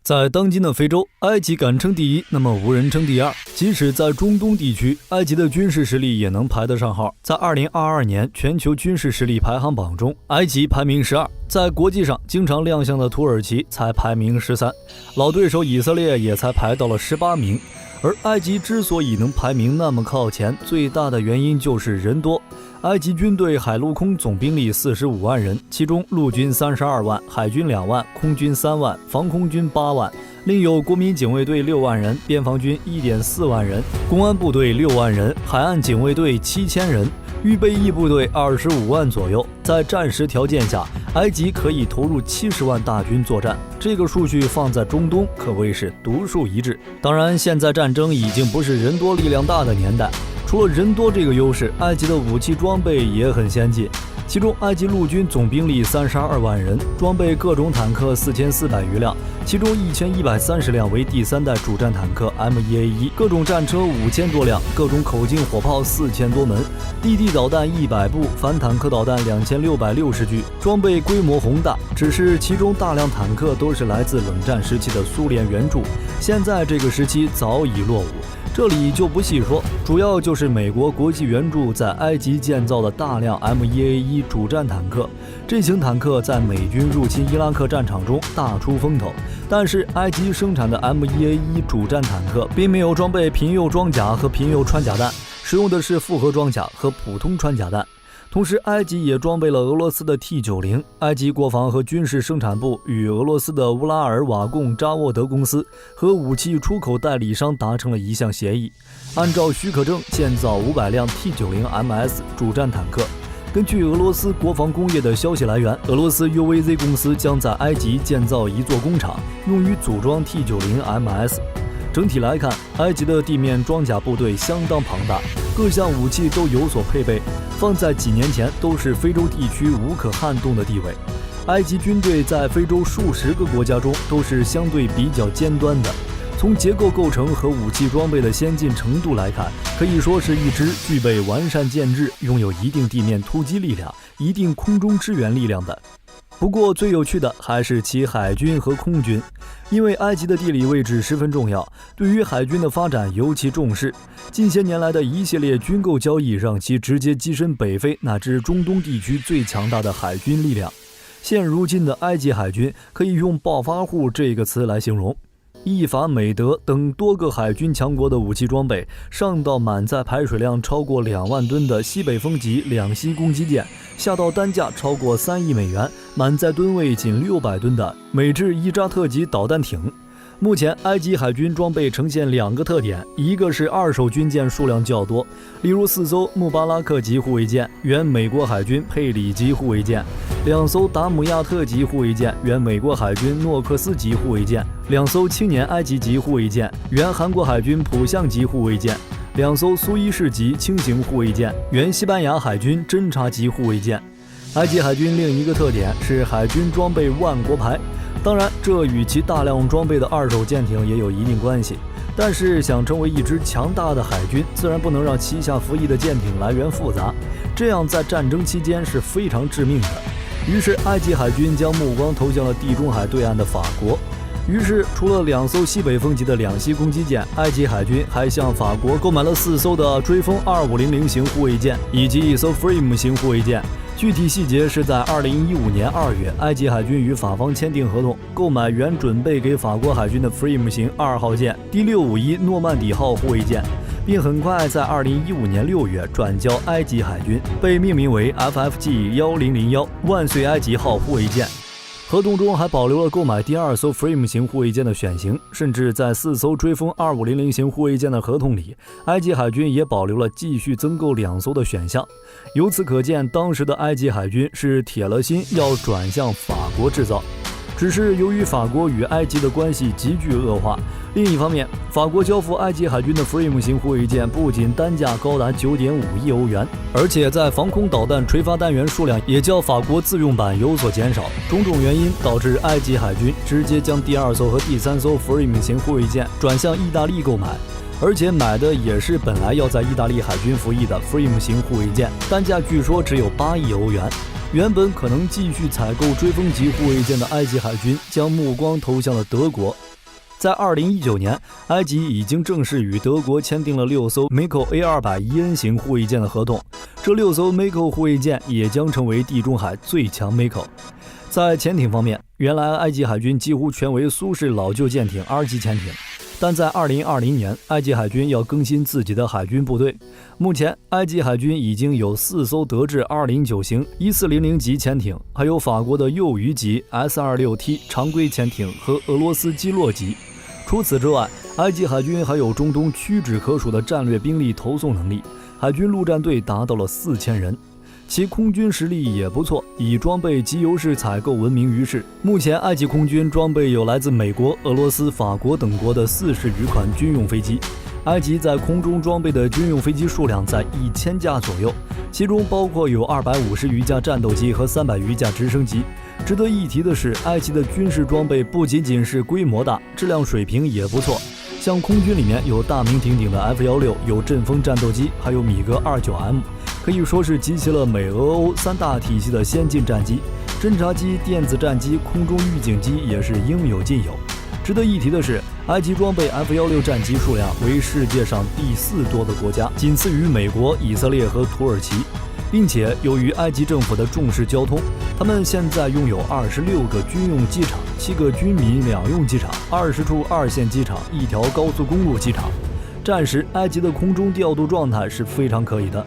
在当今的非洲，埃及敢称第一，那么无人称第二。即使在中东地区，埃及的军事实力也能排得上号。在2022年全球军事实力排行榜中，埃及排名12，在国际上经常亮相的土耳其才排名13，老对手以色列也才排到了18名。而埃及之所以能排名那么靠前，最大的原因就是人多。埃及军队海陆空总兵力45万人，其中陆军32万，海军2万，空军3万，防空军8万，另有国民警卫队6万人，边防军1.4万人，公安部队6万人，海岸警卫队7000人，预备役部队25万左右。在战时条件下，埃及可以投入70万大军作战，这个数据放在中东可谓是独树一帜。当然，现在战争已经不是人多力量大的年代，除了人多这个优势，埃及的武器装备也很先进。其中，埃及陆军总兵力32万人，装备各种坦克4400余辆，其中1130辆为第3代主战坦克 M1A1， 各种战车5000多辆，各种口径火炮4000多门，地导弹100部，反坦克导弹2660具，装备规模宏大。只是其中大量坦克都是来自冷战时期的苏联援助，现在这个时期早已落伍。这里就不细说，主要就是美国国际援助在埃及建造的大量 M1A1 主战坦克，这型坦克在美军入侵伊拉克战场中大出风头。但是埃及生产的 M1A1 主战坦克并没有装备平右装甲和平右穿甲弹，使用的是复合装甲和普通穿甲弹。同时，埃及也装备了俄罗斯的 T90。埃及国防和军事生产部与俄罗斯的乌拉尔瓦贡扎沃德公司和武器出口代理商达成了一项协议，按照许可证建造500辆 T90MS 主战坦克。根据俄罗斯国防工业的消息来源，俄罗斯 UVZ 公司将在埃及建造一座工厂，用于组装 T90MS。整体来看，埃及的地面装甲部队相当庞大，各项武器都有所配备，放在几年前都是非洲地区无可撼动的地位。埃及军队在非洲数十个国家中都是相对比较尖端的，从结构构成和武器装备的先进程度来看，可以说是一支具备完善建制、拥有一定地面突击力量、一定空中支援力量的。不过最有趣的还是其海军和空军，因为埃及的地理位置十分重要，对于海军的发展尤其重视。近些年来的一系列军购交易让其直接跻身北非乃至中东地区最强大的海军力量。现如今的埃及海军可以用暴发户这个词来形容。意法、美德等多个海军强国的武器装备，上到满载排水量超过2万吨的西北风级两栖攻击舰，下到单价超过3亿美元、满载吨位仅600吨的美制伊扎特级导弹艇。目前埃及海军装备呈现2个特点，一个是二手军舰数量较多，例如4艘穆巴拉克级护卫舰原美国海军佩里级护卫舰，2艘达姆亚特级护卫舰原美国海军诺克斯级护卫舰，2艘青年埃及级护卫舰原韩国海军浦项级护卫舰，2艘苏伊士级轻型护卫舰原西班牙海军侦察级护卫舰。埃及海军另一个特点是海军装备万国牌，当然这与其大量装备的二手舰艇也有一定关系，但是想成为一支强大的海军，自然不能让旗下服役的舰艇来源复杂，这样在战争期间是非常致命的。于是埃及海军将目光投向了地中海对岸的法国。于是除了2艘西北风级的两栖攻击舰，埃及海军还向法国购买了4艘的追风2500型护卫舰以及1艘 Frame 型护卫舰。具体细节是在2015年2月，埃及海军与法方签订合同，购买原准备给法国海军的 Frame 型2号舰第651诺曼底号护卫舰，并很快在2015年6月转交埃及海军，被命名为 FFG1001万岁埃及号护卫舰。合同中还保留了购买第2艘 Frame 型护卫舰的选型，甚至在4艘追风2500型护卫舰的合同里，埃及海军也保留了继续增购2艘的选项。由此可见，当时的埃及海军是铁了心要转向法国制造。只是由于法国与埃及的关系急剧恶化，另一方面，法国交付埃及海军的 Frame 型护卫舰不仅单价高达9.5亿欧元，而且在防空导弹垂发单元数量也较法国自用版有所减少。种种原因导致埃及海军直接将第2艘和第3艘 Frame 型护卫舰转向意大利购买，而且买的也是本来要在意大利海军服役的 Frame 型护卫舰，单价据说只有8亿欧元。原本可能继续采购追风级护卫舰的埃及海军将目光投向了德国。在2019年，埃及已经正式与德国签订了6艘 Mako A200EN 型护卫舰的合同，这6艘 Mako 护卫舰也将成为地中海最强 Mako。在潜艇方面，原来埃及海军几乎全为苏式老旧舰艇 R 级潜艇，但在2020年，埃及海军要更新自己的海军部队。目前，埃及海军已经有4艘德制209型1400级潜艇，还有法国的幼鱼级 S26T 常规潜艇和俄罗斯基洛级。除此之外，埃及海军还有中东屈指可数的战略兵力投送能力，海军陆战队达到了4000人。其空军实力也不错，以装备集邮式采购闻名于世。目前，埃及空军装备有来自美国、俄罗斯、法国等国的40余款军用飞机。埃及在空中装备的军用飞机数量在1000架左右，其中包括有250余架战斗机和300余架直升机。值得一提的是，埃及的军事装备不仅仅是规模大，质量水平也不错。像空军里面有大名鼎鼎的 F-16， 有阵风战斗机，还有米格 29M， 可以说是集齐了美俄欧3大体系的先进战机。侦察机、电子战机、空中预警机也是应有尽有。值得一提的是，埃及装备 F-16 战机数量为世界上第4多的国家，仅次于美国、以色列和土耳其。并且由于埃及政府的重视交通，他们现在拥有26个军用机场、7个军民两用机场、20处2线机场、1条高速公路机场。战时，埃及的空中调度状态是非常可以的。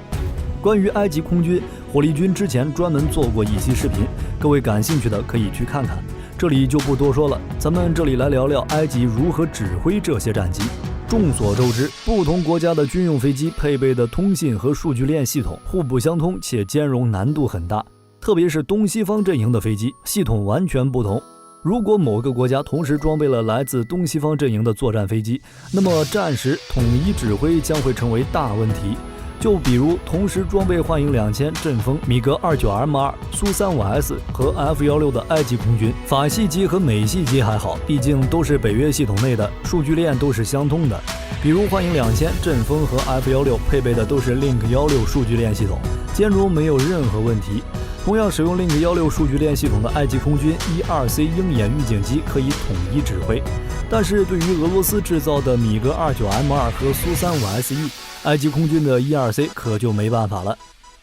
关于埃及空军火力军之前专门做过一期视频，各位感兴趣的可以去看看，这里就不多说了。咱们这里来聊聊埃及如何指挥这些战机。众所周知，不同国家的军用飞机配备的通信和数据链系统互不相通，且兼容难度很大，特别是东西方阵营的飞机，系统完全不同。如果某个国家同时装备了来自东西方阵营的作战飞机，那么战时统一指挥将会成为大问题。就比如同时装备幻影2000、阵风、米格 29M2、苏 35S 和 F-16 的埃及空军，法系机和美系机还好，毕竟都是北约系统内的，数据链都是相通的。比如幻影2000、阵风和 F-16配备的都是 Link 16数据链系统，兼容没有任何问题。同样使用 Link 16数据链系统的埃及空军 E2C 鹰眼预警机可以统一指挥，但是对于俄罗斯制造的米格 29M2 和苏 35SE，埃及空军的 E2C 可就没办法了。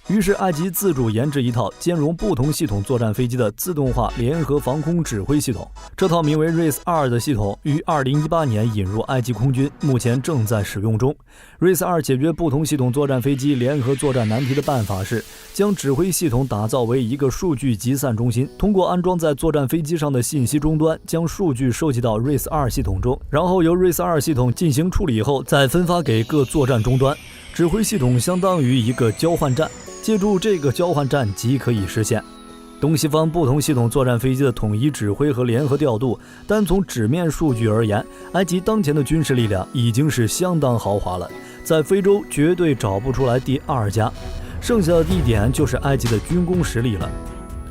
于是埃及自主研制一套兼容不同系统作战飞机的自动化联合防空指挥系统，这套名为 RACE-2 的系统于2018年引入埃及空军，目前正在使用中。RACE-2 解决不同系统作战飞机联合作战难题的办法是将指挥系统打造为一个数据集散中心，通过安装在作战飞机上的信息终端将数据收集到 RACE-2 系统中，然后由 RACE-2 系统进行处理后再分发给各作战终端。指挥系统相当于一个交换站，借助这个交换站即可以实现东西方不同系统作战飞机的统一指挥和联合调度。单从纸面数据而言，埃及当前的军事力量已经是相当豪华了，在非洲绝对找不出来第2家。剩下的一点就是埃及的军工实力了。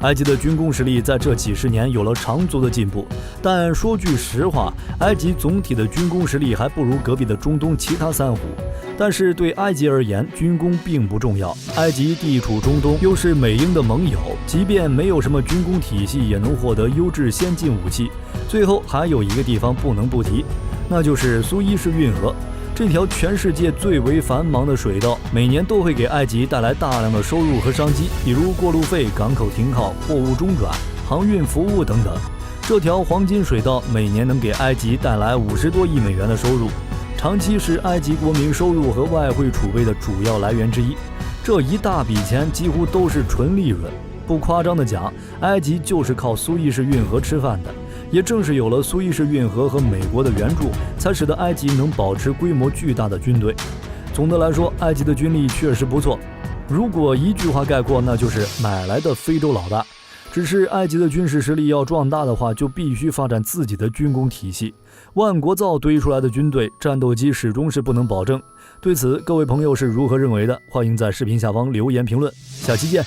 埃及的军工实力在这几十年有了长足的进步，但说句实话，埃及总体的军工实力还不如隔壁的中东其他3虎。但是对埃及而言，军工并不重要。埃及地处中东，又是美英的盟友，即便没有什么军工体系，也能获得优质先进武器。最后还有一个地方不能不提，那就是苏伊士运河。这条全世界最为繁忙的水道，每年都会给埃及带来大量的收入和商机，比如过路费、港口停靠、货物中转、航运服务等等。这条黄金水道每年能给埃及带来50多亿美元的收入，长期是埃及国民收入和外汇储备的主要来源之一。这一大笔钱几乎都是纯利润，不夸张的讲，埃及就是靠苏伊士运河吃饭的。也正是有了苏伊士运河和美国的援助，才使得埃及能保持规模巨大的军队。总的来说，埃及的军力确实不错，如果一句话概括，那就是买来的非洲老大。只是埃及的军事实力要壮大的话，就必须发展自己的军工体系。万国造堆出来的军队，战斗机始终是不能保证。对此，各位朋友是如何认为的？欢迎在视频下方留言评论。下期见。